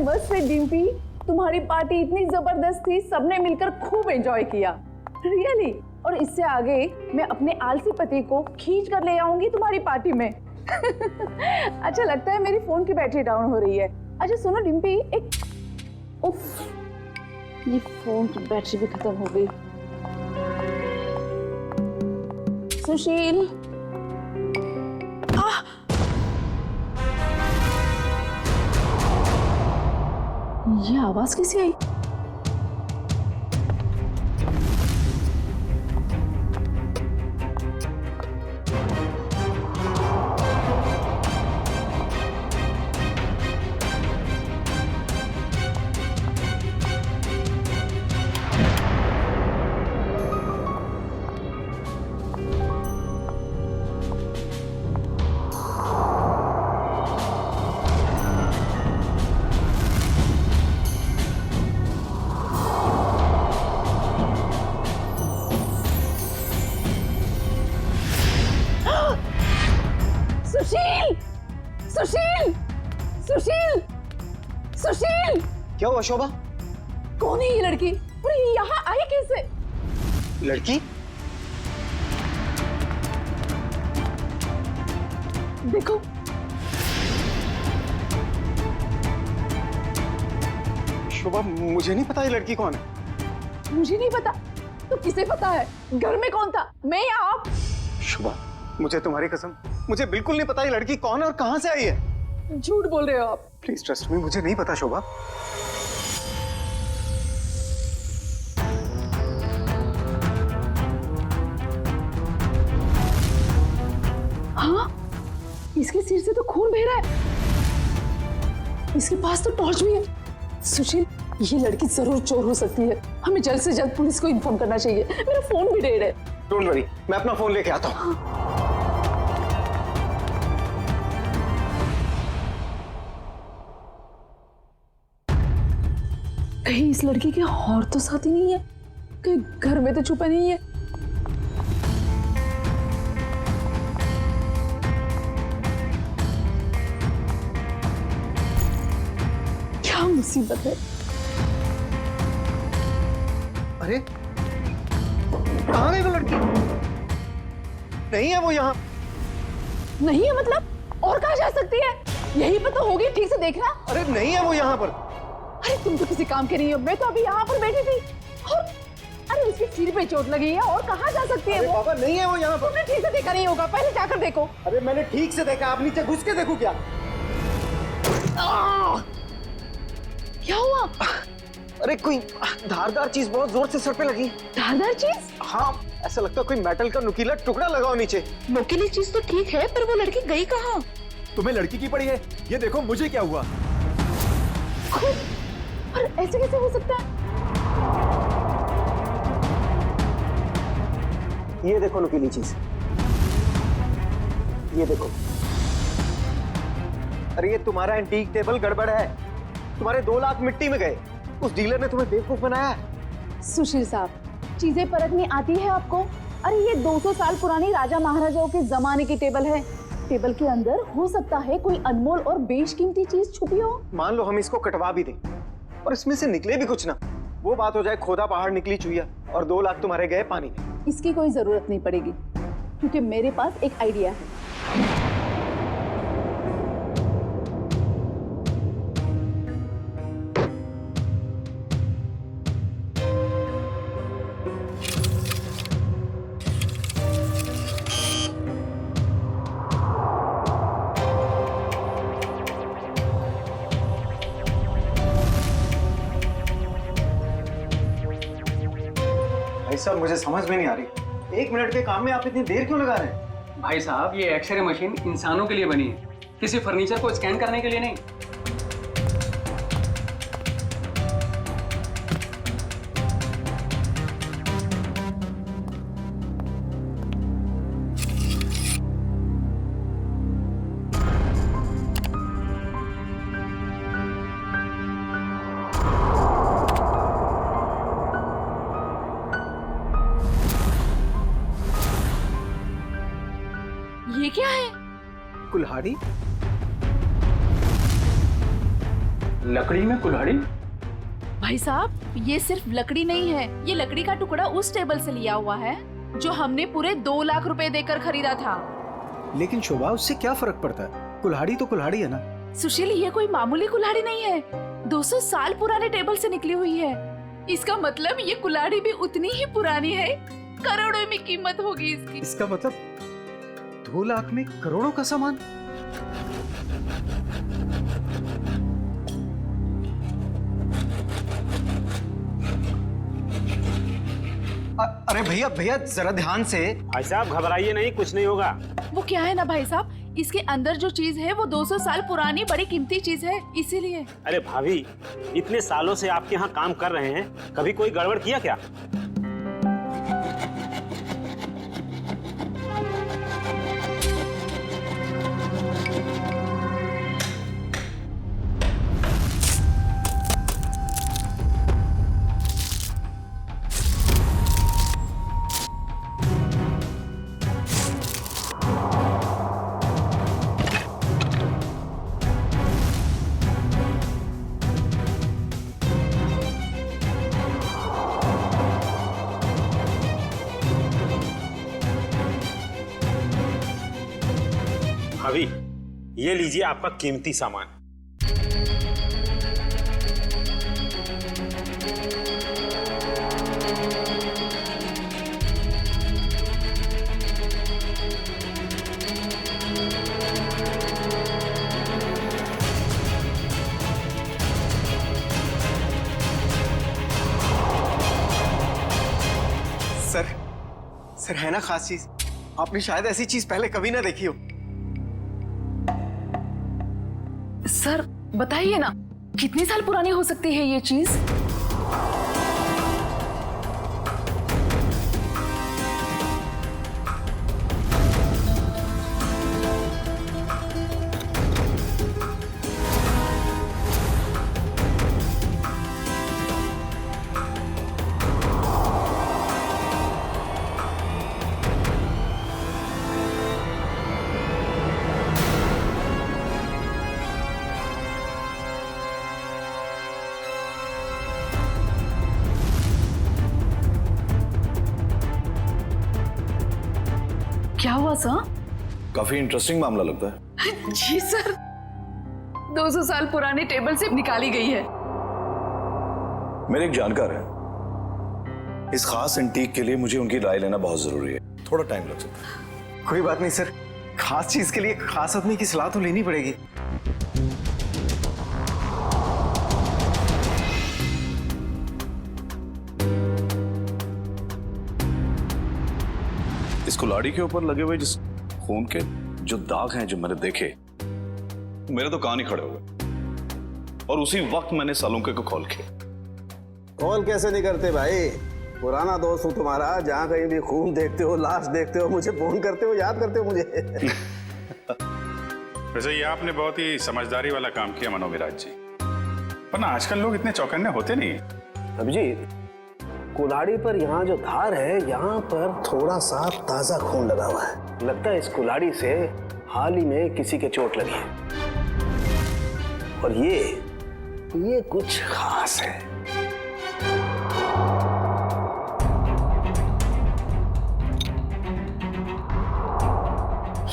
मस्त है डिम्पी, तुम्हारी पार्टी इतनी जबरदस्त थी, सबने मिलकर खूब एंजॉय किया। रियली। और इससे आगे मैं अपने आलसी पति को खींच कर ले आऊंगी तुम्हारी पार्टी में। अच्छा लगता है मेरी फोन की बैटरी डाउन हो रही है। अच्छा सुनो डिम्पी, एक उफ, ये फोन की बैटरी भी खत्म हो गई। सुशील, ये आवाज कैसे आई? सुशील, सुशील, सुशील, सुशील! क्या हुआ शोभा? कौन है ये लड़की और ये यहाँ आई कैसे? लड़की? देखो, शोभा मुझे नहीं पता ये लड़की कौन है। मुझे नहीं पता तो किसे पता है? घर में कौन था, मैं या आप? शोभा मुझे तुम्हारी कसम, मुझे बिल्कुल नहीं पता ये लड़की कौन है और कहां से आई है। झूठ बोल रहे हो आप। प्लीज ट्रस्ट मी, मुझे नहीं पता शोभा। हाँ, इसके सिर से तो खून बह रहा है। इसके पास तो टॉर्च भी है। सुशील, ये लड़की जरूर चोर हो सकती है। हमें जल्द से जल्द पुलिस को इन्फॉर्म करना चाहिए। मेरा फोन भी डेड है। डोंट वरी, मैं अपना फोन लेके आता हूँ। कहीं इस लड़की के और तो साथी नहीं है? कहीं घर में तो छुपा नहीं है? क्या मुसीबत है? अरे कहाँ गई वो लड़की? नहीं है वो यहाँ। नहीं है मतलब? और कहाँ जा सकती है? यही पर तो होगी, ठीक से देखना। अरे नहीं है वो यहाँ पर। अरे तुम तो किसी काम के नहीं हो, मैं तो अभी यहाँ पर बैठी थी। और अरे उसके सिर पे चोट लगी है, और कहाँ जा सकती है वो? पापा नहीं है वो यहाँ पर। तुमने ठीक से देखा नहीं होगा, पहले जाकर देखो। अरे मैंने ठीक से देखा, आप नीचे घुस के देखो क्या? क्या हुआ? अरे कोई धारदार चीज बहुत जोर से सर पे लगी। धारदार चीज? हाँ, ऐसा लगता है कोई मेटल का नुकीला टुकड़ा लगाओ नीचे। नुकीली चीज तो ठीक है, पर वो लड़की गई कहाँ? तुम्हें लड़की की पड़ी है? ये देखो मुझे क्या हुआ। और ऐसे कैसे हो सकता है? ये देखो नुकीली चीज, ये देखो। अरे ये तुम्हारा एंटीक टेबल गड़बड़ है। तुम्हारे 2 लाख मिट्टी में गए। उस डीलर ने तुम्हें बेवकूफ बनाया है। सुशील साहब, चीजें परखनी आती है आपको? अरे ये 200 साल पुरानी राजा महाराजाओं के जमाने की टेबल है। टेबल के अंदर हो सकता है कोई अनमोल और बेशकीमती चीज छुपी हो। मान लो हम इसको कटवा भी दें और इसमें से निकले भी कुछ ना, वो बात हो जाए खोदा पहाड़ निकली चुईया और 2 लाख तुम्हारे गए पानी में। इसकी कोई जरूरत नहीं पड़ेगी, क्योंकि मेरे पास एक आइडिया है। भाई साहब मुझे समझ में नहीं आ रही, 1 मिनट के काम में आप इतनी देर क्यों लगा रहे हैं? भाई साहब, ये एक्सरे मशीन इंसानों के लिए बनी है, किसी फर्नीचर को स्कैन करने के लिए नहीं। ये क्या है? कुल्हाड़ी? लकड़ी में कुल्हाड़ी? भाई साहब, ये सिर्फ लकड़ी नहीं है, ये लकड़ी का टुकड़ा उस टेबल से लिया हुआ है जो हमने पूरे 2 लाख रुपए देकर खरीदा था। लेकिन शोभा, उससे क्या फर्क पड़ता है? कुल्हाड़ी तो कुल्हाड़ी है ना। सुशील, ये कोई मामूली कुल्हाड़ी नहीं है, 200 साल पुराने टेबल से निकली हुई है। इसका मतलब ये कुल्हाड़ी भी उतनी ही पुरानी है, करोड़ों में कीमत होगी इसकी। इसका मतलब 2 लाख में करोड़ों का सामान। अरे भैया भैया, जरा ध्यान से। भाई साहब घबराइए नहीं, कुछ नहीं होगा। वो क्या है ना भाई साहब, इसके अंदर जो चीज है वो 200 साल पुरानी बड़ी कीमती चीज है, इसीलिए। अरे भाभी, इतने सालों से आपके यहाँ काम कर रहे हैं, कभी कोई गड़बड़ किया क्या? भाभी, ये लीजिए आपका कीमती सामान। सर है ना खास चीज? आपने शायद ऐसी चीज पहले कभी ना देखी हो। सर बताइए ना, कितने साल पुरानी हो सकती है ये चीज? क्या हुआ सर? काफी इंटरेस्टिंग मामला लगता है। जी सर, 200 साल पुरानी टेबल से निकाली गई है। मेरे एक जानकार है, इस खास एंटीक के लिए मुझे उनकी राय लेना बहुत जरूरी है, थोड़ा टाइम लग सकता है। कोई बात नहीं सर, खास चीज के लिए खास आदमी की सलाह तो लेनी पड़ेगी। इस कुल्हाड़ी के ऊपर लगे हुए जिस खून के जो दाग हैं जो मैंने देखे, मेरे तो कान ही खड़े हो गए। और उसी वक्त मैंने सालुंके को कॉल किया। कॉल कैसे नहीं करते भाई, पुराना दोस्त हूँ तुम्हारा, जहाँ कहीं भी खून देखते हो, लाश देखते हो, मुझे फोन करते हो, याद करते हो मुझे। वैसे ये आपने बहुत ही समझदारी वाला काम किया मनोविराज जी, वरना आजकल लोग इतने चौकन्ने होते नहीं। अभिजीत, कुल्हाड़ी पर यहाँ जो धार है, यहाँ पर थोड़ा सा ताजा खून लगा हुआ है। लगता है इस कुल्हाड़ी से हाल ही में किसी के चोट लगी है। और ये कुछ खास है।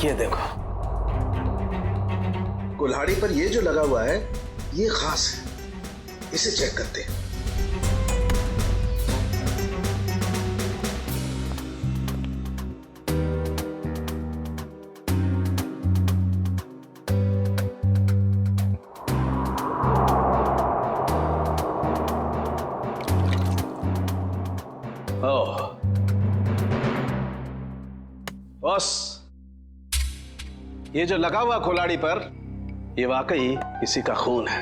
ये देखो, कुल्हाड़ी पर ये जो लगा हुआ है ये खास है, इसे चेक करते हैं। बॉस, ये जो लगा हुआ कुल्हाड़ी पर, ये वाकई किसी का खून है।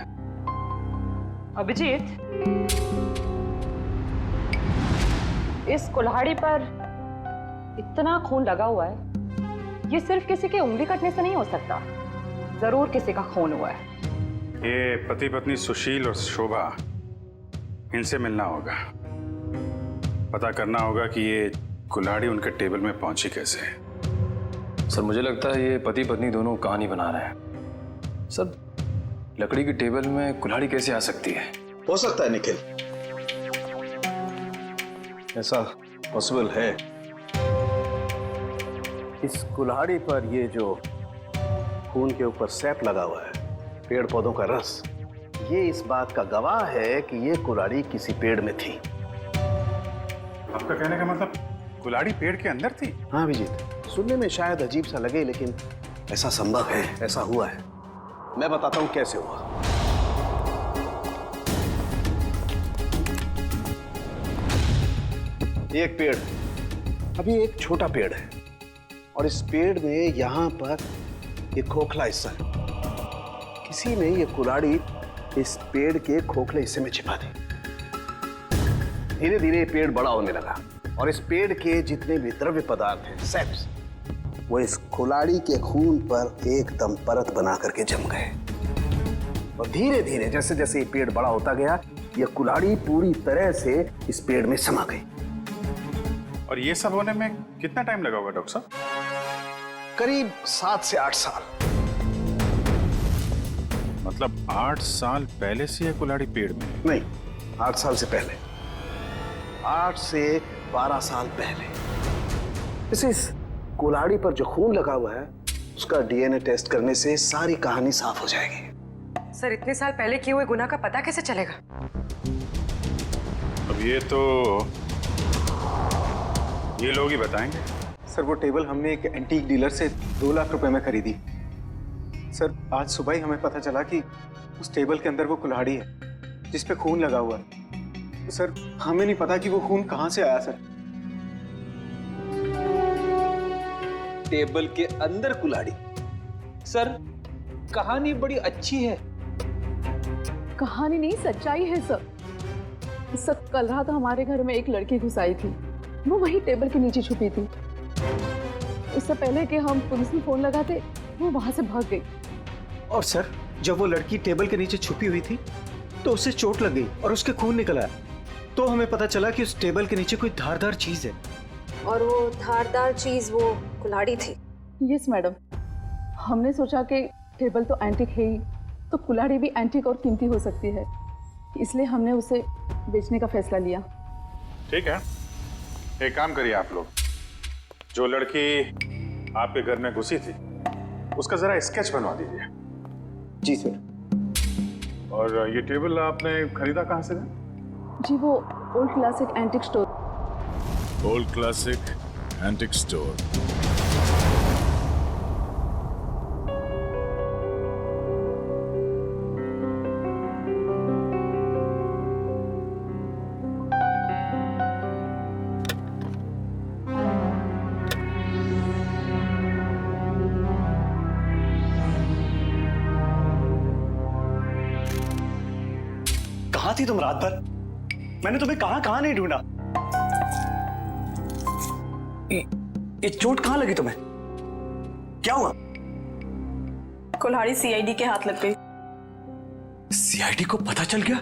अभिजीत, इस कुल्हाड़ी पर इतना खून लगा हुआ है, ये सिर्फ किसी के उंगली कटने से नहीं हो सकता, जरूर किसी का खून हुआ है। ये पति पत्नी सुशील और शोभा, इनसे मिलना होगा, पता करना होगा कि ये कुल्हाड़ी उनके टेबल में पहुंची कैसे है। सर मुझे लगता है ये पति पत्नी दोनों कहानी बना रहे हैं। सर लकड़ी की टेबल में कुल्हाड़ी कैसे आ सकती है? हो सकता है निखिल, ऐसा पॉसिबल है। इस कुल्हाड़ी पर ये जो खून के ऊपर सैप लगा हुआ है, पेड़ पौधों का रस, ये इस बात का गवाह है कि ये कुल्हाड़ी किसी पेड़ में थी। आपका कहने का मतलब कुल्हाड़ी पेड़ के अंदर थी? हाँ अभिजीत, सुनने में शायद अजीब सा लगे लेकिन ऐसा संभव है, ऐसा हुआ है। मैं बताता हूं कैसे हुआ। ये एक पेड़ है, अभी एक छोटा पेड़ है, और इस पेड़ में यहां पर एक खोखला हिस्सा है। किसी ने ये कुल्हाड़ी इस पेड़ के खोखले हिस्से में छिपा दी। धीरे धीरे ये पेड़ बड़ा होने लगा और इस पेड़ के जितने भी द्रव्य पदार्थ हैं, सेप्स, वो इस कुल्हाड़ी के खून पर एकदम परत बना करके जम गए। और धीरे धीरे जैसे जैसे ये पेड़ बड़ा होता गया, ये कुल्हाड़ी पूरी तरह से इस पेड़ में समा गई। और ये सब होने में कितना टाइम लगा होगा डॉक्टर साहब? करीब 7 से 8 साल। मतलब 8 साल पहले से ये कुल्हाड़ी पेड़ में? नहीं, 8 साल से पहले, 8 से 12 साल पहले। इस कुल्हाड़ी पर जो खून लगा हुआ है, उसका डीएनए टेस्ट करने से सारी कहानी साफ हो जाएगी। सर, इतने साल पहले किए हुए गुनाह का पता कैसे चलेगा? अब ये तो ये लोग ही बताएंगे। सर वो टेबल हमने एक एंटीक डीलर से 2 लाख रुपए में खरीदी। सर आज सुबह ही हमें पता चला कि उस टेबल के अंदर वो कुल्हाड़ी है जिस पे खून लगा हुआ है। तो सर हमें नहीं पता कि वो खून कहां से आया। सर टेबल के अंदर कुल्हाड़ी? सर कहानी बड़ी अच्छी है। कहानी नहीं, सच्चाई है सर। कल रात हमारे घर में एक लड़की घुस आई थी, वो वही टेबल के नीचे छुपी थी। उससे पहले कि हम पुलिस में फोन लगाते, वो वहां से भाग गई। और सर जब वो लड़की टेबल के नीचे छुपी हुई थी तो उसे चोट लग गई और उसके खून निकल आया। तो हमें पता चला कि उस टेबल के नीचे कोई धारदार चीज है। और वो धारदार चीज वो कुल्हाड़ी थी। यस मैडम, हमने सोचा कि टेबल तो एंटीक है ही, तो कुल्हाड़ी भी एंटीक और कीमती हो सकती है, इसलिए हमने उसे बेचने का फैसला लिया। ठीक है, एक काम करिए आप लोग, जो लड़की आपके घर में घुसी थी उसका जरा स्केच बनवा दीजिए। जी सर। और ये टेबल आपने खरीदा कहाँ से? जी वो old classic antique store. Old classic antique store. कहाँ थी तुम रात भर? मैंने तुम्हें कहाँ नहीं ढूंढा। ये चोट कहाँ लगी तुम्हें? क्या हुआ? कुल्हाड़ी सीआईडी के हाथ लग गई। सीआईडी को पता चल गया?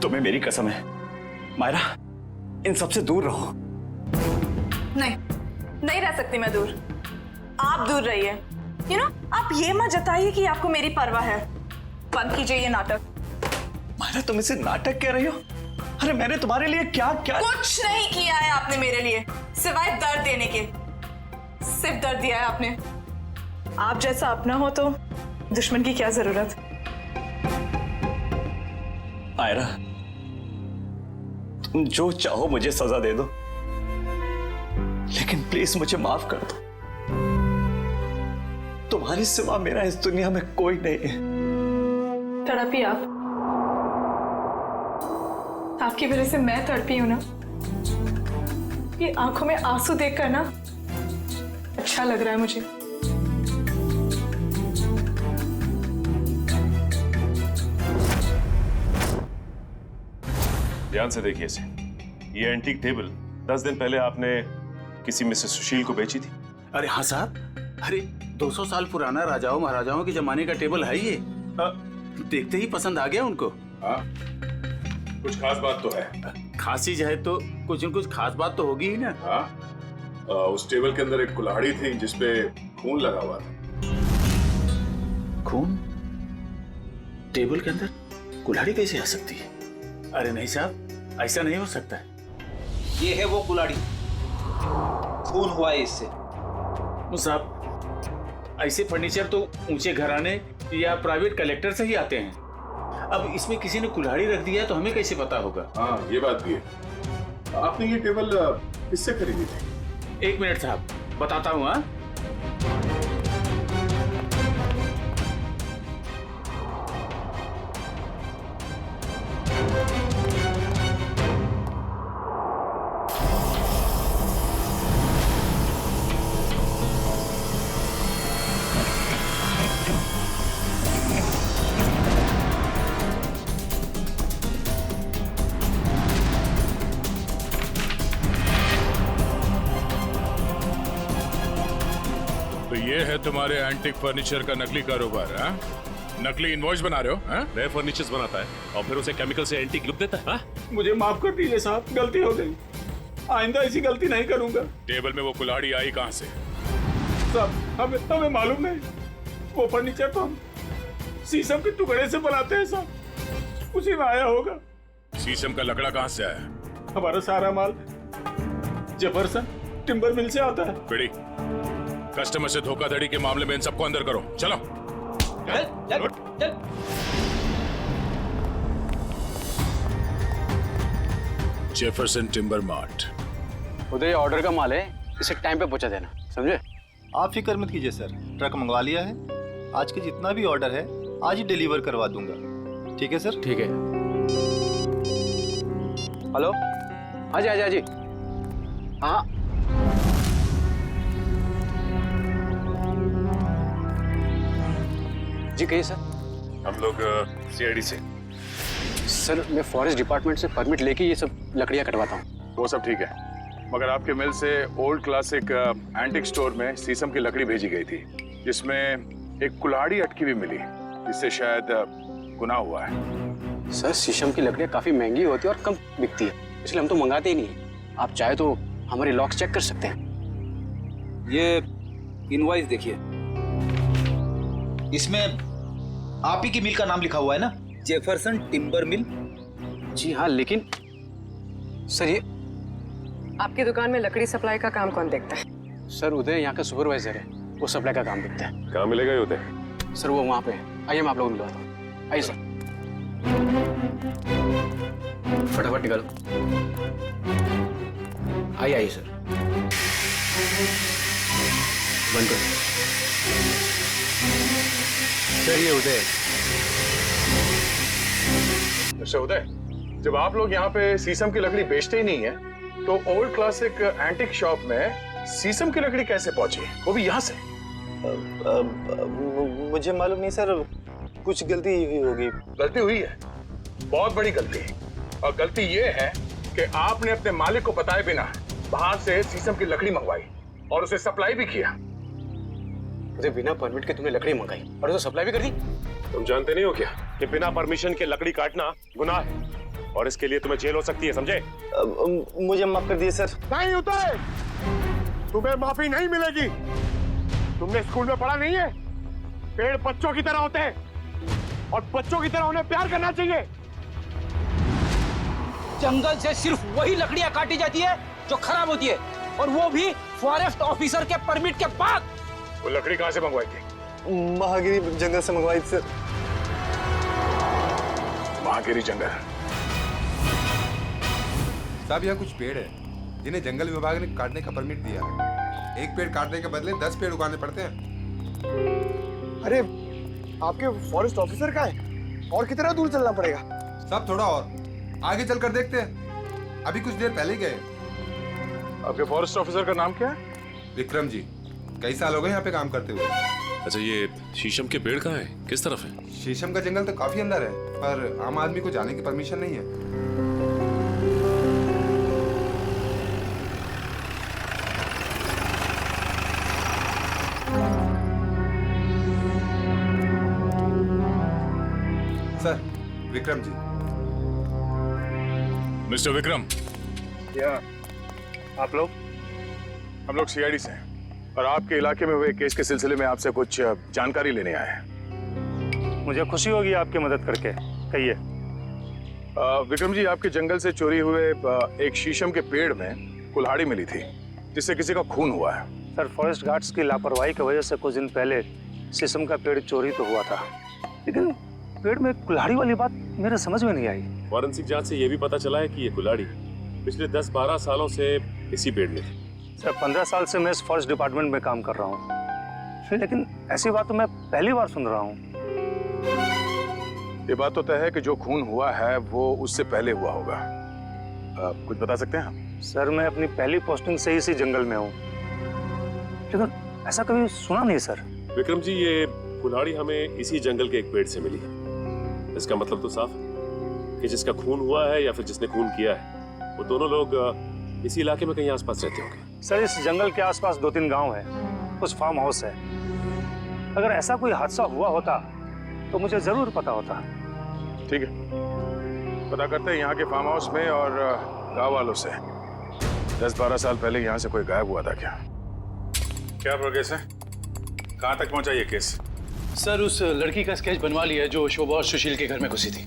तुम्हें मेरी कसम है मायरा, इन सबसे दूर रहो। नहीं रह सकती मैं दूर। आप दूर रहिए। आप ये मत जताइए कि आपको मेरी परवाह है। बंद कीजिए ये नाटक। मायरा तुम इसे नाटक कह रही हो? अरे मैंने तुम्हारे लिए क्या कुछ नहीं किया है आपने मेरे लिए, सिवाय दर्द देने के। सिर्फ दर्द दिया है आपने। आप जैसा अपना हो तो दुश्मन की क्या जरूरत। मायरा तुम जो चाहो मुझे सजा दे दो, लेकिन प्लीज मुझे माफ कर दो। तुम्हारे सिवा मेरा इस दुनिया में कोई नहीं है। तड़पी आपकी वजह से मैं तड़पी हूं ना। ये आंखों में आंसू देखकर ना अच्छा लग रहा है मुझे। ध्यान से देखिए इसे। ये एंटीक टेबल 10 दिन पहले आपने किसी मिसेस सुशील को बेची थी। अरे हाँ साहब, अरे 200 साल पुराना राजाओं महाराजाओं के जमाने का टेबल है ये। देखते ही पसंद आ गया उनको। हाँ, कुछ खास बात तो है। खास चीज है तो कुछ न कुछ खास बात तो होगी ही ना। हाँ, उस टेबल के अंदर एक कुल्हाड़ी थी जिसपे खून लगा हुआ था। खून टेबल के अंदर कुल्हाड़ी कैसे आ सकती है? अरे नहीं साहब, ऐसा नहीं हो सकता है। ये है वो कुल्हाड़ी, खून हुआ है इससे। साहब, ऐसे फर्नीचर तो ऊंचे घराने या प्राइवेट कलेक्टर से ही आते हैं। अब इसमें किसी ने कुल्हाड़ी रख दिया तो हमें कैसे पता होगा? हाँ, ये बात भी है। आपने ये टेबल किससे खरीदी थी? 1 मिनट साहब, बताता हूँ। हाँ, तो ये है तुम्हारे एंटीक फर्नीचर का नकली कारोबार, हाँ? नकली इनवॉइस बना रहे हो, हाँ? नए फर्नीचर्स बनाता है और फिर उसे केमिकल से एंटीक लुक देता है, हाँ? मुझे माफ कर दीजिए साहब, गलती हो गई। आइंदा ऐसी गलती नहीं करूंगा। टेबल में वो कुल्हाड़ी आई कहाँ से? साहब, हमें मालूम नहीं। वो फर्नीचर तो हम शीशम के टुकड़े से बनाते हैं साहब, उसी में आया होगा। शीशम का लकड़ा कहाँ से आया? हमारा सारा माल जेफरसन टिम्बर मिल से आता है। बिड़ी, कस्टमर से धोखाधड़ी के मामले में इन सबको अंदर करो। चलो। चल। Jefferson timber mart. उधर ऑर्डर का माल है, इसे टाइम पे पहुंचा देना, समझे? आप फिक्र मत कीजिए सर, ट्रक मंगवा लिया है। आज के जितना भी ऑर्डर है आज ही डिलीवर करवा दूंगा। ठीक है सर? ठीक है। हेलो, हाँ जी। हाँ, जी कहिए सर। हम लोग सीआईडी से। सर, मैं फॉरेस्ट डिपार्टमेंट से परमिट लेके ये सब लकड़ियाँ कटवाता हूँ। वो सब ठीक है, मगर आपके मिल से ओल्ड क्लासिक एंटिक स्टोर में शीशम की लकड़ी भेजी गई थी, जिसमें एक कुल्हाड़ी अटकी हुई मिली, जिससे शायद गुनाह हुआ है। सर, शीशम की लकड़ियाँ काफी महंगी होती है और कम बिकती है, इसलिए हम तो मंगाते ही नहीं। आप चाहे तो हमारे लॉक्स चेक कर सकते हैं। ये इनवॉइस देखिए, इसमें आप ही की मिल का नाम लिखा हुआ है ना, जेफरसन टिम्बर मिल। जी हाँ, लेकिन सर ये आपकी दुकान में लकड़ी सप्लाई का काम कौन देखता है? सर, उदय यहाँ का सुपरवाइजर है, वो सप्लाई का काम देखता है। कहाँ मिलेगा ये उदय? सर, वो वहाँ पे है। आइए, मैं आप लोगों को मिलवाता हूँ। आइए सर, फटाफट निकालो। आइए सर, बंद करो। चलिए उदय। अच्छा उदय, जब आप लोग यहाँ पे शीशम की लकड़ी बेचते ही नहीं है, तो ओल्ड क्लासिक एंटिक शॉप में शीशम की लकड़ी कैसे पहुंची, वो भी यहाँ से? मुझे मालूम नहीं सर, कुछ गलती हुई होगी। गलती हुई है, बहुत बड़ी गलती है। और गलती ये है कि आपने अपने मालिक को बताए बिना बाहर से शीशम की लकड़ी मंगवाई और उसे सप्लाई भी किया। उदय, बिना परमिट के तुमने लकड़ी मंगाई और उसे सप्लाई भी कर दी। तुम जानते नहीं हो क्या कि बिना परमिशन के लकड़ी काटना गुनाह है और इसके लिए तुम्हें जेल हो सकती है, समझे? मुझे माफ कर दिए सर। नहीं उदय, तुम्हें माफी नहीं मिलेगी। तुमने स्कूल में पढ़ा नहीं है, पेड़ बच्चों की तरह होते हैं और बच्चों की तरह उन्हें प्यार करना चाहिए। जंगल से सिर्फ वही लकड़ियां काटी जाती है जो खराब होती है, और वो भी फॉरेस्ट ऑफिसर के परमिट के बाद। वो लकड़ी कहाँ से मंगवाई थी? महागिरी जंगल से मंगवाई थी सर। महागिरी जंगल? साहब, यहाँ कुछ पेड़ है जिन्हें जंगल विभाग ने काटने का परमिट दिया है। एक पेड़ काटने के बदले 10 पेड़ उगाने पड़ते हैं। अरे आपके फॉरेस्ट ऑफिसर का है, और कितना दूर चलना पड़ेगा? सब थोड़ा और आगे चलकर देखते हैं, अभी कुछ देर पहले गए। आपके फॉरेस्ट ऑफिसर का नाम क्या है? विक्रम जी, कई साल हो गए यहाँ पे काम करते हुए। अच्छा, ये शीशम के पेड़ कहाँ है, किस तरफ है? शीशम का जंगल तो काफी अंदर है, पर आम आदमी को जाने की परमिशन नहीं है। सर, विक्रम जी। मिस्टर विक्रम। क्या आप लोग? हम लोग सीआईडी से हैं और आपके इलाके में हुए केस के सिलसिले में आपसे कुछ जानकारी लेने आए हैं। मुझे खुशी होगी आपकी मदद करके। कहिए। विक्रम जी, आपके जंगल से चोरी हुए एक शीशम के पेड़ में कुल्हाड़ी मिली थी जिससे किसी का खून हुआ है। सर, फॉरेस्ट गार्ड्स की लापरवाही की वजह से कुछ दिन पहले शीशम का पेड़ चोरी तो हुआ था, लेकिन पेड़ में कुल्हाड़ी वाली बात मेरे समझ में नहीं आई। फॉरेंसिक जांच से यह भी पता चला है कि ये कुल्हाड़ी पिछले 10-12 सालों से इसी पेड़ में थी। सर, 15 साल से मैं इस फॉरेस्ट डिपार्टमेंट में काम कर रहा हूँ, लेकिन ऐसी बात तो मैं पहली बार सुन रहा हूँ। ये बात तो तय है कि जो खून हुआ है वो उससे पहले हुआ होगा। कुछ बता सकते हैं आप? सर, मैं अपनी पहली पोस्टिंग से ही इसी जंगल में हूँ, लेकिन ऐसा कभी सुना नहीं सर। विक्रम जी, ये कुल्हाड़ी हमें इसी जंगल के एक पेड़ से मिली है। इसका मतलब तो साफ है कि जिसका खून हुआ है या फिर जिसने खून किया है वो दोनों लोग इसी इलाके में कहीं आसपास रहते होंगे। सर, इस जंगल के आसपास 2-3 गांव है, कुछ फार्म हाउस है। अगर ऐसा कोई हादसा हुआ होता तो मुझे जरूर पता होता। ठीक है, पता करते हैं यहाँ के फार्म हाउस में और गांव वालों से 10-12 साल पहले यहाँ से कोई गायब हुआ था क्या? क्या प्रोग्रेस है? कहाँ तक पहुँचा ये केस? सर, उस लड़की का स्केच बनवा लिया है जो शोभा और सुशील के घर में घुसी थी।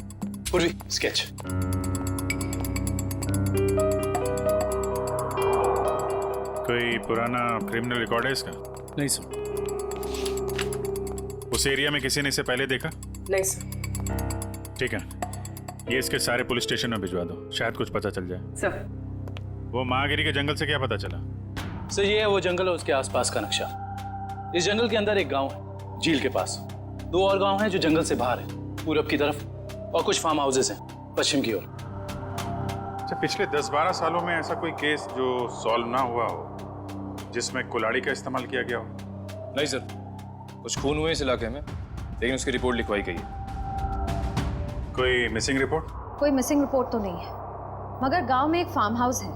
पूर्वी, स्केच। कोई पुराना क्रिमिनल रिकॉर्ड है इसका? नहीं सर। उस एरिया में किसी ने इसे पहले देखा? नहीं सर। ठीक है, ये इसके सारे पुलिस स्टेशन में भिजवा दो, शायद कुछ पता चल जाए। सर, वो महागिरी के जंगल से क्या पता चला? सर, ये है वो जंगल और उसके आसपास का नक्शा। इस जंगल के अंदर एक गांव है झील के पास, 2 और गांव हैं जो जंगल से बाहर है, पूरब की तरफ, और कुछ फार्म हाउसेस हैं पश्चिम की ओर। अच्छा, पिछले 10-12 सालों में ऐसा कोई केस जो सॉल्व ना हुआ हो जिसमें कुल्हाड़ी का इस्तेमाल किया गया हो? नहीं सर, कुछ खून हुए इस इलाके में, लेकिन उसकी रिपोर्ट लिखवाई गई है। कोई मिसिंग रिपोर्ट? कोई मिसिंग रिपोर्ट तो नहीं है, मगर गांव में एक फार्म हाउस है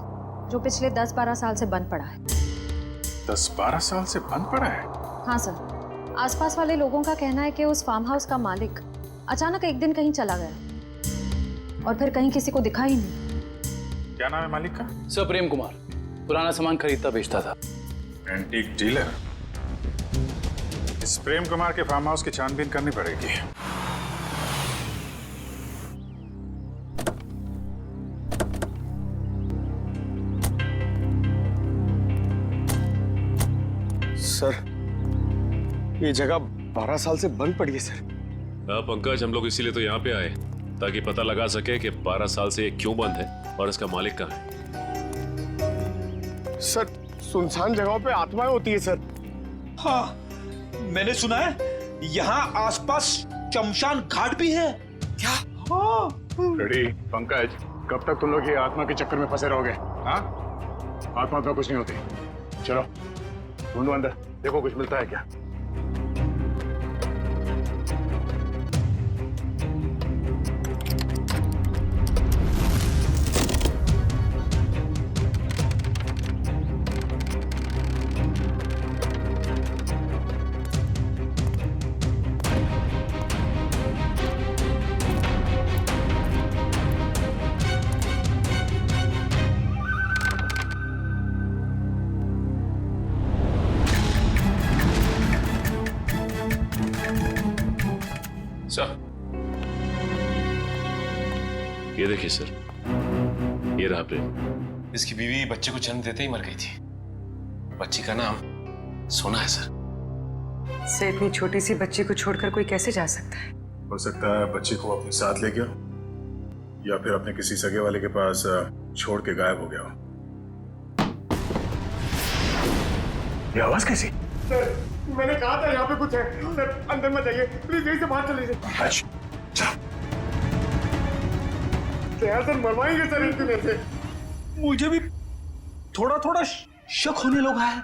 जो पिछले 10-12 साल से बंद पड़ा है। 10-12 साल से बंद पड़ा है? हाँ सर, आसपास वाले लोगों का कहना है कि उस फार्म हाउस का मालिक अचानक एक दिन कहीं चला गया और फिर कहीं किसी को दिखा ही नहीं। क्या नाम है मालिक का? सर, प्रेम कुमार। पुराना सामान खरीदता बेचता था। Antique dealer? इस प्रेम कुमार के फार्म हाउस की छानबीन करनी पड़ेगी। सर, ये जगह 12 साल से बंद पड़ी है सर। हाँ पंकज, हम लोग इसीलिए तो यहाँ पे आए ताकि पता लगा सके कि 12 साल से ये क्यों बंद है और इसका मालिक कहाँ है। सर, सुनसान जगहों पे आत्माएं होती है सर। हाँ, मैंने सुना है यहाँ आसपास शमशान घाट भी है। क्या? हाँ। रेडी पंकज, कब तक तुम लोग ये आत्मा के चक्कर में फंसे रहोगे? हाँ, आत्मा तो कुछ नहीं होती। चलो ढूंढो अंदर, देखो कुछ मिलता है क्या। ये देखिए सर, ये रहा प्रेम। इसकी बीवी बच्चे को जन्म देते ही मर गई थी। बच्ची का नाम सोना है सर। से इतनी छोटी सी बच्ची को छोड़कर कोई कैसे जा सकता है? हो सकता है बच्ची को अपने साथ ले गया या फिर अपने किसी सगे वाले के पास छोड़ के गायब हो गया हो। ये आवाज कैसी? सर, मैंने कहा था यहाँ पे कुछ है। सर, अंदर मत जाइए प्लीज, यहीं से बाहर चले जाइए। अच्छा, सर मरवाएंगे सर इस दिन से। मुझे भी थोड़ा शक होने लगा है।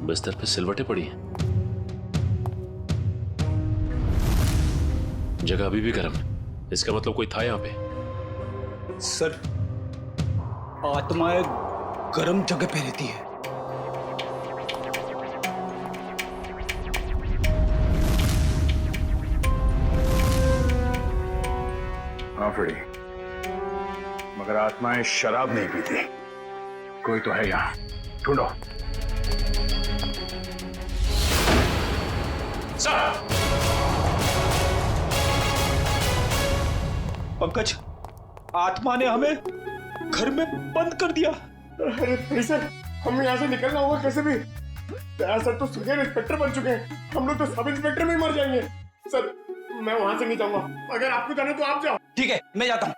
बिस्तर पे सिलवटें पड़ी हैं। जगह अभी भी गर्म है, इसका मतलब कोई था यहाँ पे। सर, आत्माएं गर्म जगह पे रहती है। हाँ फ्रेडी, मगर आत्माएं शराब नहीं पीती। कोई तो है यहाँ, ढूंढो। सर! पंकज, आत्मा ने हमें घर में बंद कर दिया। अरे सर, हमें यहाँ से निकलना होगा कैसे भी। सर तो सीनियर इंस्पेक्टर बन चुके हैं, हम लोग तो सब इंस्पेक्टर में ही मर जाएंगे। सर मैं वहां से नहीं जाऊंगा, अगर आपको जाना तो आप जाओ। ठीक है, मैं जाता हूँ।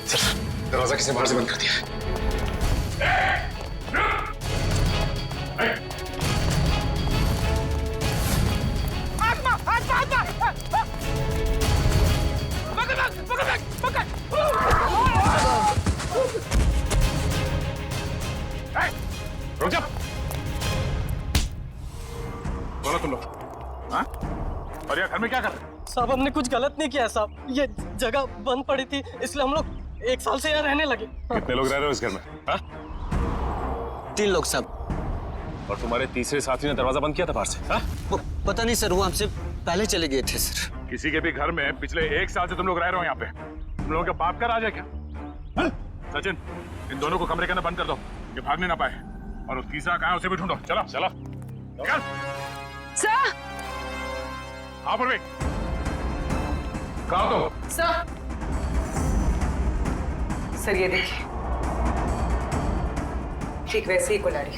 सर दरवाजा किसी बाहर से बंद कर दिया है। रुक जा। बोलो तुम लोग, हाँ? और यार घर में क्या कर रहे हो? साहब हमने कुछ गलत नहीं किया साहब, ये जगह बंद पड़ी थी इसलिए हम लोग 1 साल से यहाँ रहने लगे। कितने लोग रह रहे हो इस घर में? हाँ? 3 लोग साहब। और तुम्हारे तीसरे साथी ने दरवाजा बंद किया था बाहर से? हाँ? पता नहीं सर, वो हमसे पहले चले गए थे सर। किसी के भी घर में पिछले 1 साल से तुम लोग रह रहे हो यहाँ पे? तुम लोगों के बाप का राज है क्या? हाँ? सचिन, इन दोनों को कमरे के अंदर बंद कर दो, ये भागने ना पाए। और उस तीसरा कहाँ है उसे भी ढूंढो। चलो चलो चल। सर! हाँ पूर्वी, कहाँ हो तुम? सर ये देखिए, ठीक वैसे ही कुल्हाड़ी।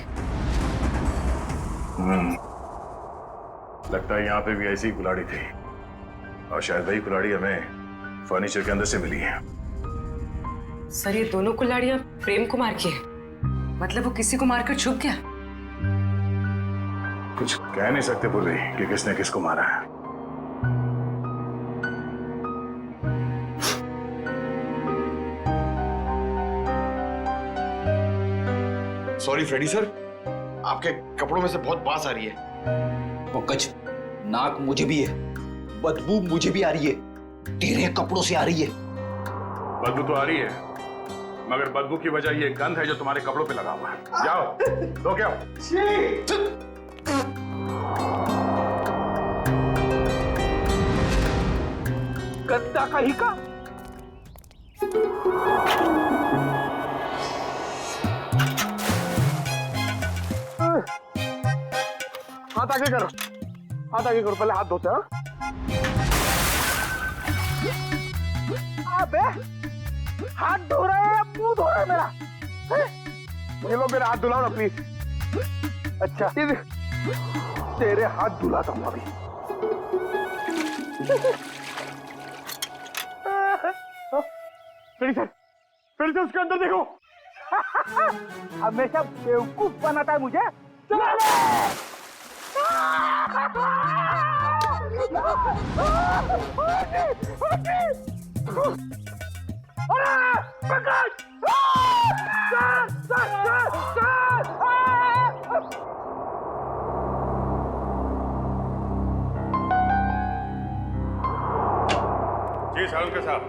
लगता है यहाँ पे भी ऐसी कुल्हाड़ी थी, और शायद वही कुल्हाड़ी हमें फर्नीचर के अंदर से मिली है। सर ये दोनों कुल्हाड़ियां प्रेम कुमार की है, मतलब वो किसी को मारकर छुप गया। कुछ कह नहीं सकते पूर्वी कि किसने किसको मारा है। सॉरी फ्रेडी सर, आपके कपड़ों में से बहुत बास आ रही है। पंकज, नाक मुझे भी है, बदबू मुझे भी आ रही है, तेरे कपड़ों से आ रही है। बदबू तो आ रही है, मगर बदबू की वजह ये गंध है जो तुम्हारे कपड़ों पे लगा हुआ है। जाओ तो क्या गद्दा का ही का। हाथ आगे करो, हाथ आगे करो, पहले हाथ धोते हैं। अबे हाथ धो रहे हैं, मुंह धो रहा है मेरा। ये लोग मेरा हाथ धुलाओ ना प्लीज। अच्छा तेरे हाथ धुलाता हूँ अभी। फिर से उसके अंदर देखो। हमेशा बेवकूफ बनाता है मुझे। चला ले। जी सालुंके साहब।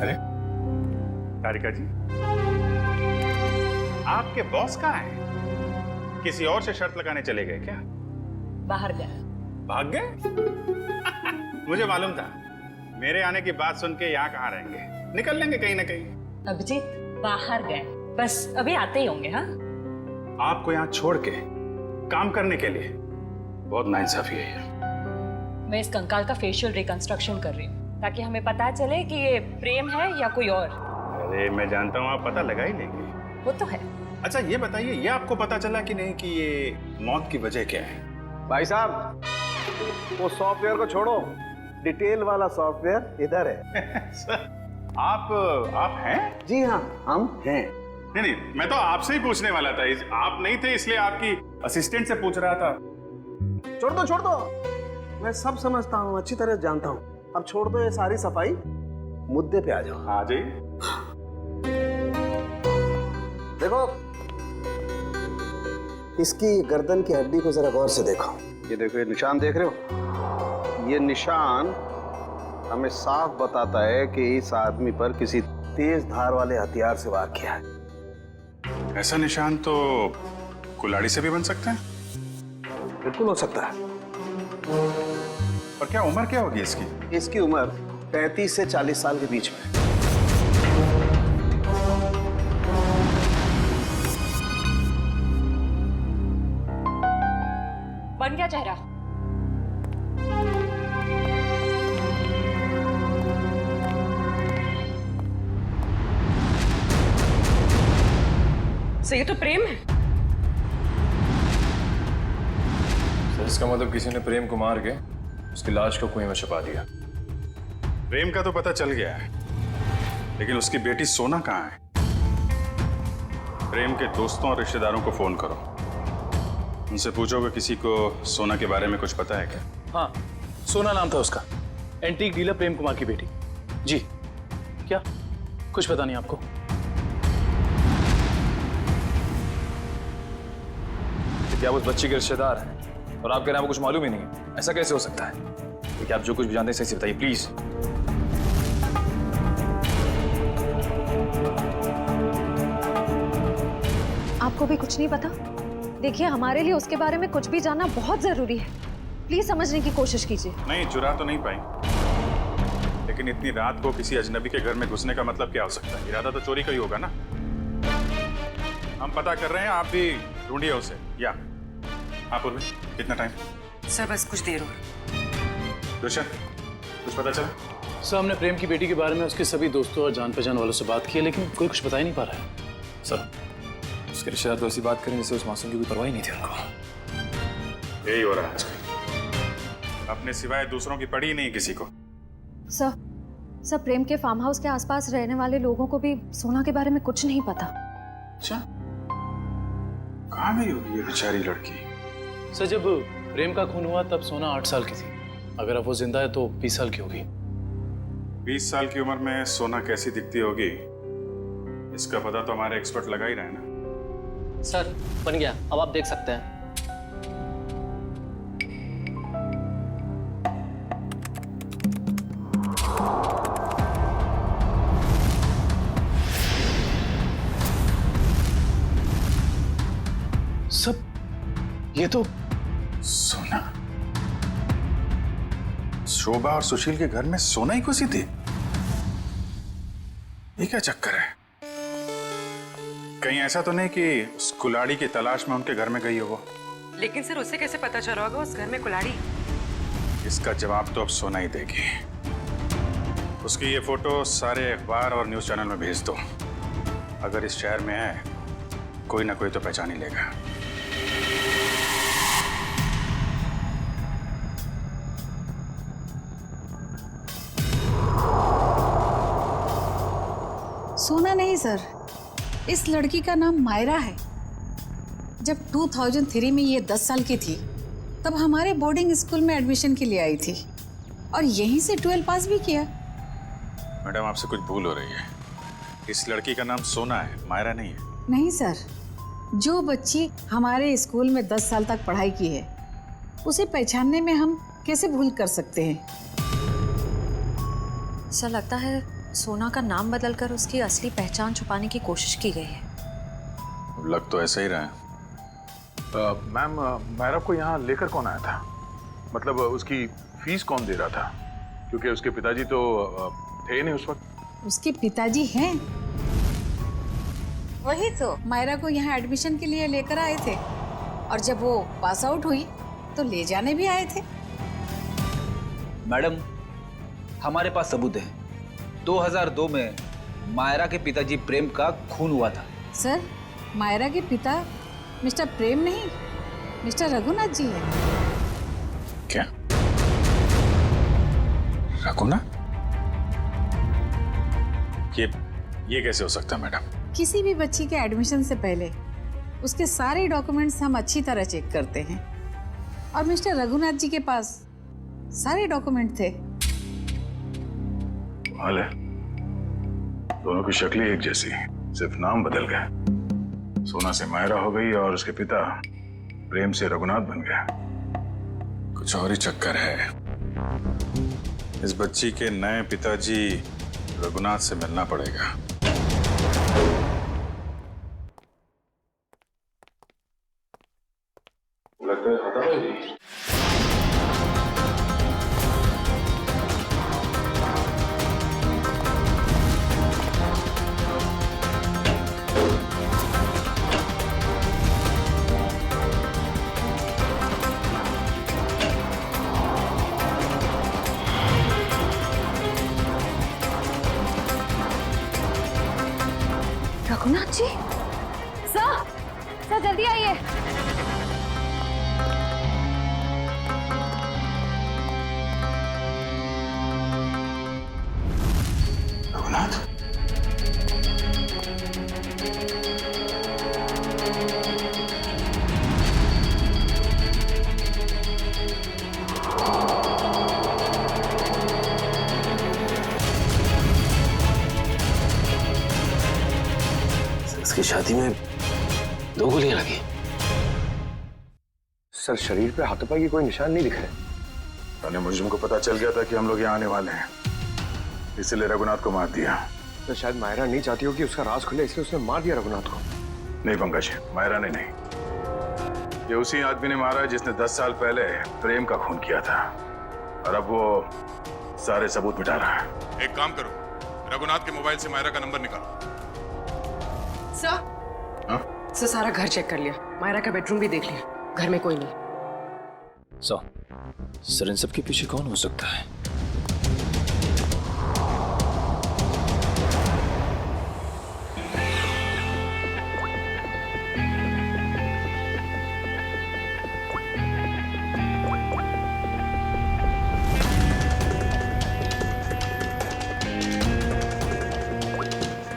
अरे तारिका जी, आपके बॉस कहाँ हैं? किसी और से शर्त लगाने चले गए क्या? बाहर गए। भाग गए? मुझे मालूम था, मेरे आने की बात सुन के यहाँ कहाँ रहेंगे, निकल लेंगे कहीं ना कहीं। अभिजीत बाहर गए, बस अभी आते ही होंगे। हाँ आपको यहाँ छोड़ के काम करने के लिए बहुत नाइंसाफी है ये। मैं इस कंकाल का फेशियल रिकंस्ट्रक्शन कर रही हूँ ताकि हमें पता चले कि ये प्रेम है या कोई और। अरे मैं जानता हूँ आप पता लगा ही लेंगे। वो तो है। अच्छा ये बताइए, ये आपको पता चला कि नहीं कि ये मौत की वजह क्या है? भाई साहब वो सॉफ्टवेयर को छोड़ो, डिटेल वाला सॉफ्टवेयर इधर है। सर आप हैं? जी हाँ हम हैं। नहीं, मैं तो आपसे ही पूछने वाला था। आप नहीं थे इसलिए आपकी असिस्टेंट से पूछ रहा था। छोड़ दो, मैं सब समझता हूँ, अच्छी तरह जानता हूँ। अब छोड़ दो ये सारी सफाई, मुद्दे पे आ जाओ। हाँ जी। देखो इसकी गर्दन की हड्डी को जरा गौर से देखो। ये देखो, ये निशान देख रहे हो? ये निशान हमें साफ बताता है कि इस आदमी पर किसी तेज धार वाले हथियार से वार किया है। ऐसा निशान तो कुल्हाड़ी से भी बन सकता है? बिल्कुल हो सकता है। और क्या उम्र क्या होगी इसकी? इसकी उम्र 35 से 40 साल के बीच में। बन गया चेहरा? सो ये तो प्रेम है। सर इसका मतलब किसी ने प्रेम को मार के उसकी लाश को कुएं में छुपा दिया। प्रेम का तो पता चल गया है, लेकिन उसकी बेटी सोना कहाँ है? प्रेम के दोस्तों और रिश्तेदारों को फोन करो, उनसे पूछो कि किसी को सोना के बारे में कुछ पता है क्या? हाँ, सोना नाम था उसका, एंटीक डीलर प्रेम कुमार की बेटी। जी, क्या कुछ पता नहीं आपको? क्या वो उस बच्ची के रिश्तेदार हैं और आप कह रहे हैं आपको कुछ मालूम ही नहीं है? ऐसा कैसे हो सकता है? क्योंकि आप जो कुछ भी जानते हैं सही से बताइए प्लीज। आपको भी कुछ नहीं पता? देखिए, हमारे लिए उसके बारे में कुछ भी जानना बहुत जरूरी है। प्लीज समझने की कोशिश कीजिए। नहीं, चुरा तो नहीं पाई, लेकिन इतनी रात को किसी अजनबी के घर में घुसने का मतलब क्या हो सकता है? इरादा तो चोरी का ही होगा ना। हम पता कर रहे हैं, आप भी ढूंढिए उसे। या हाँ पूर्वी, कितना टाइम? सर बस कुछ देर और। रोशन, कुछ पता चला? सर हमने प्रेम की बेटी के बारे में उसके सभी दोस्तों और जान पहचान वालों से बात की है, लेकिन कोई कुछ बता ही नहीं पा रहा है। सर उसके रिश्तेदार तो ऐसी बात करें जैसे उस मासूम की कोई परवाह ही नहीं थी उनको। यही हो रहा है आजकल, अपने सिवाय दूसरों की पड़ी ही नहीं किसी को। सर प्रेम के फार्म हाउस के आसपास रहने वाले लोगों को भी सोना के बारे में कुछ नहीं पता। अच्छा, कहाँ गई होगी ये बेचारी लड़की? सर जब प्रेम का खून हुआ तब सोना 8 साल की थी। अगर अब वो जिंदा है तो 20 साल की होगी। 20 साल की उम्र में सोना कैसी दिखती होगी, इसका पता तो हमारे एक्सपर्ट लगा ही रहे ना। सर बन गया, अब आप देख सकते हैं। सब ये तो सोना, शोभा और सुशील के घर में सोना ही घुसी थी। ये क्या चक्कर है? कहीं ऐसा तो नहीं कि उस कुल्हाड़ी की तलाश में उनके घर में गई हो वो? लेकिन सर उसे कैसे पता चला होगा उस घर में कुल्हाड़ी? इसका जवाब तो अब सोना ही देगी। उसकी ये फोटो सारे अखबार और न्यूज़ चैनल में भेज दो। अगर इस शहर में है, कोई ना कोई तो पहचान ही लेगा। सोना नहीं सर, इस लड़की का नाम मायरा है। जब 2003 में ये 10 साल की थी तब हमारे बोर्डिंग स्कूल में एडमिशन के लिए आई थी और यहीं से 12 पास भी किया। मैडम आपसे कुछ भूल हो रही है। इस लड़की का नाम सोना है, मायरा नहीं है। नहीं सर, जो बच्ची हमारे स्कूल में 10 साल तक पढ़ाई की है उसे पहचानने में हम कैसे भूल कर सकते हैं? सर लगता है सोना का नाम बदलकर उसकी असली पहचान छुपाने की कोशिश की गई है। लग तो ऐसा ही रहा है। मैम, मायरा को यहाँ लेकर कौन आया था? मतलब उसकी फीस कौन दे रहा था? क्योंकि उसके पिताजी तो थे नहीं उस वक्त। उसके पिताजी हैं, वही तो मायरा को यहाँ एडमिशन के लिए लेकर आए थे और जब वो पास आउट हुई तो ले जाने भी आए थे। मैडम हमारे पास सबूत है। 2002 में मायरा के पिताजी प्रेम का खून हुआ था। सर मायरा के पिता मिस्टर प्रेम नहीं, मिस्टर रघुनाथ जी है। क्या? रघुनाथ? ये कैसे हो सकता है मैडम? किसी भी बच्ची के एडमिशन से पहले उसके सारे डॉक्यूमेंट्स हम अच्छी तरह चेक करते हैं और मिस्टर रघुनाथ जी के पास सारे डॉक्यूमेंट थे। हाल है, दोनों की शक्लें एक जैसी, सिर्फ नाम बदल गए। सोना से मायरा हो गई और उसके पिता प्रेम से रघुनाथ बन गया। कुछ और ही चक्कर है। इस बच्ची के नए पिताजी रघुनाथ से मिलना पड़ेगा। लगता है खत्म है जी। रघुनाथ जी, सर जल्दी आइए। रघुनाथ, इसकी छाती में 2 गोलियां लगी। सर, शरीर पे हाथापाई की कोई निशान नहीं दिख रहे। मुझे को पता चल गया था कि हम लोग यहाँ आने वाले हैं, इसलिए रघुनाथ को मार दिया। तो शायद मायरा नहीं चाहती हो कि उसका राज खुले, इसलिए उसने मार दिया रघुनाथ को। नहीं पंकज, मायरा ने नहीं। ये उसी आदमी ने मारा है जिसने 10 साल पहले प्रेम का खून किया था, और अब वो सारे सबूत मिटा रहा है। एक काम करो, रघुनाथ के मोबाइल से मायरा का नंबर निकालो। सर सारा घर चेक कर लिया, मायरा का बेडरूम भी देख लिया, घर में कोई नहीं। सर इन सब के पीछे कौन हो सकता है?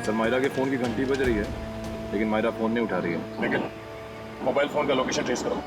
सर मायरा के फोन की घंटी बज रही है, लेकिन मायरा फोन नहीं उठा रही है। लेकिन मोबाइल फोन का लोकेशन ट्रेस करो।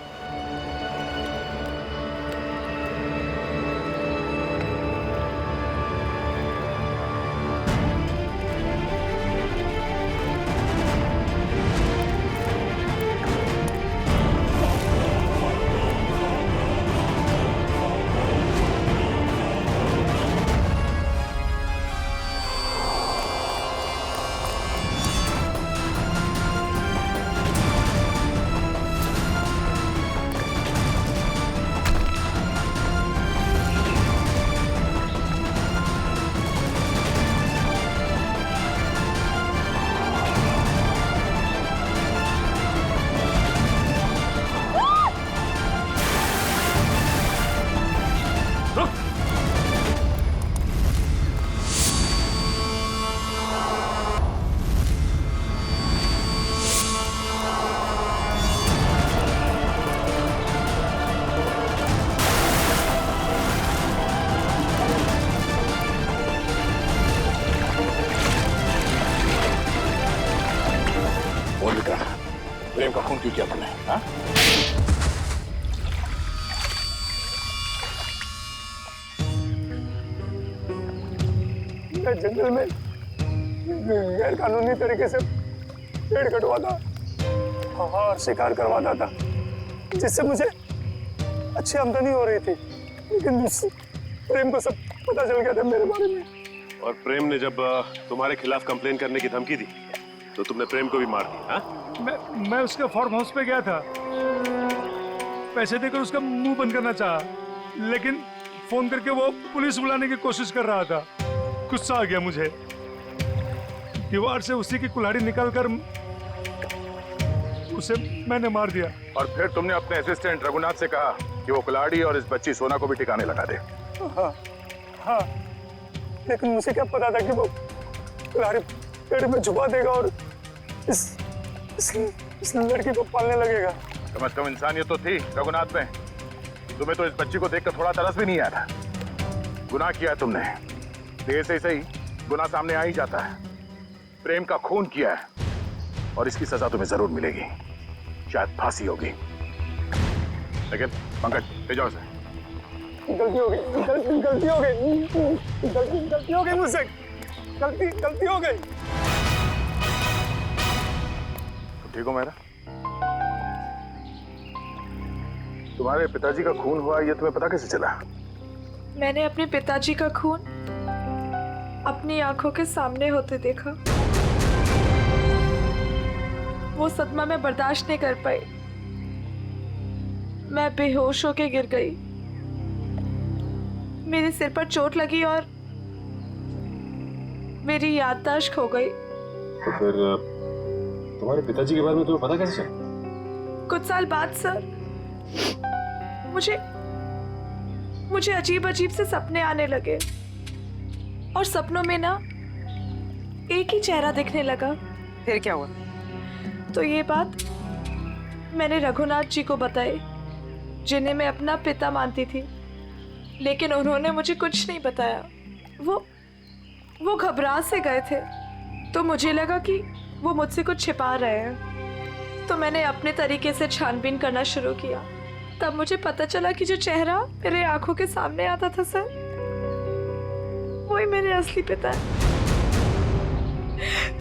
प्रेम का खून क्यों किया तुमने? हाँ? मैं जंगल में गैर कानूनी तरीके से पेड़ कटवाता और शिकार करवाता था, जिससे मुझे अच्छी आमदनी हो रही थी। लेकिन प्रेम को सब पता चल गया था मेरे बारे में। और प्रेम ने जब तुम्हारे खिलाफ कंप्लेन करने की धमकी दी तो तुमने प्रेम को भी मार दिया। हाँ? मैं उसके फार्म हाउस पे गया था, पैसे देकर उसका मुंह बंद करना चाहा, लेकिन फोन करके वो पुलिस बुलाने की कोशिश कर रहा था। गुस्सा आ गया मुझे, दीवार से उसी की कुल्हाड़ी निकालकर उसे मैंने मार दिया। और फिर तुमने अपने असिस्टेंट रघुनाथ से कहा कि वो कुल्हाड़ी और इस बच्ची सोना को भी ठिकाने लगा दे। हाँ, लेकिन मुझे क्या पता था कि वो कुल्हाड़ी पेड़ में छुपा देगा और इस लड़की को पालने लगेगा। कम से कम इंसानियत तो थी रघुनाथ में। तुम्हें तो इस बच्ची को देखकर थोड़ा तरस भी नहीं आया था। गुनाह किया है तुमने, देर से सही गुनाह सामने आ ही जाता है। प्रेम का खून किया है और इसकी सजा तुम्हें जरूर मिलेगी, शायद फांसी होगी। लेकिन पंकज, ले जाओ इसे। गलती हो गई, गलती हो गई, गलती हो गई मुझसे, गलती हो गई। ठीक हो मेरा? तुम्हारे पिताजी का खून हुआ ये तुम्हें पता कैसे चला? मैंने अपने पिताजी का खून अपनी आंखों के सामने होते देखा। वो सदमा मैं बर्दाश्त नहीं कर पाई। मैं बेहोश होके गिर गई। मेरे सिर पर चोट लगी और मेरी याददाश्त खो गई। तो फिर तुम्हारे पिताजी के बारे में तुम्हें पता कैसे चला? कुछ साल बाद सर मुझे अजीब अजीब से सपने आने लगे और सपनों में ना एक ही चेहरा दिखने लगा। फिर क्या हुआ? तो ये बात मैंने रघुनाथ जी को बताई, जिन्हें मैं अपना पिता मानती थी, लेकिन उन्होंने मुझे कुछ नहीं बताया। वो घबरा से गए थे, तो मुझे लगा कि वो मुझसे कुछ छिपा रहे हैं। तो मैंने अपने तरीके से छानबीन करना शुरू किया। तब मुझे पता चला कि जो चेहरा मेरे आंखों के सामने आता था सर, वही मेरे असली पिता है,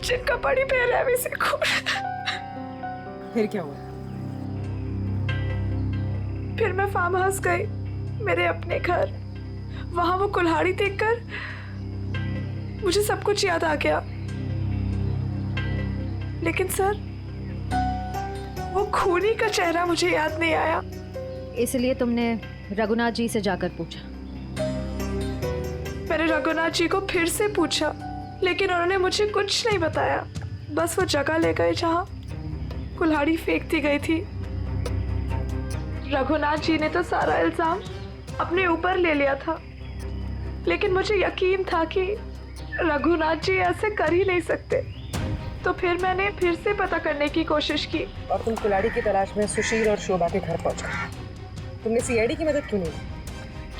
जिनका बड़ी बेरहमी से खून। फिर क्या हुआ? फिर मैं फार्म हाउस गई, मेरे अपने घर। वहां वो कुल्हाड़ी देखकर मुझे सब कुछ याद आ गया। लेकिन सर, वो खूनी का चेहरा मुझे याद नहीं आया। इसलिए तुमने रघुनाथ जी से जाकर पूछा? मैंने रघुनाथ जी को फिर से पूछा, लेकिन उन्होंने मुझे कुछ नहीं बताया। बस वो जगह ले गए जहां कुल्हाड़ी फेंक दी गई थी। रघुनाथ जी ने तो सारा इल्जाम अपने ऊपर ले लिया था, लेकिन मुझे यकीन था कि रघुनाथ जी ऐसे कर ही नहीं सकते। तो फिर मैंने फिर से पता करने की कोशिश की। और तुम कुल्हाड़ी की तलाश में सुशील और शोभा के घर पहुंच गए। तुमने सीआईडी की मदद क्यों नहीं ली?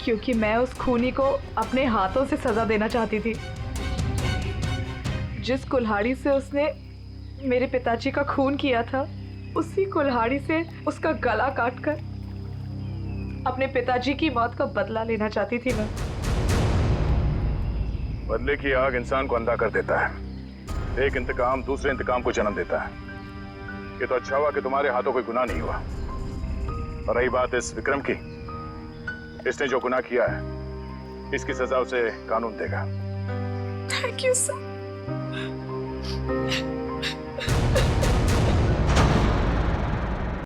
क्योंकि मैं उस खूनी को अपने हाथों से सजा देना चाहती थी। जिस कुल्हाड़ी से उसने मेरे पिताजी का खून किया था, उसी कुल्हाड़ी से उसका गला काटकर अपने पिताजी की मौत का बदला लेना चाहती थी मैं। बदले की आग इंसान को अंधा कर देता है। एक इंतकाम दूसरे इंतकाम को जन्म देता है। ये तो अच्छा हुआ कि तुम्हारे हाथों कोई गुनाह नहीं हुआ। और रही बात इस विक्रम की, इसने जो गुनाह किया है, इसकी सजा उसे कानून देगा। Thank you sir.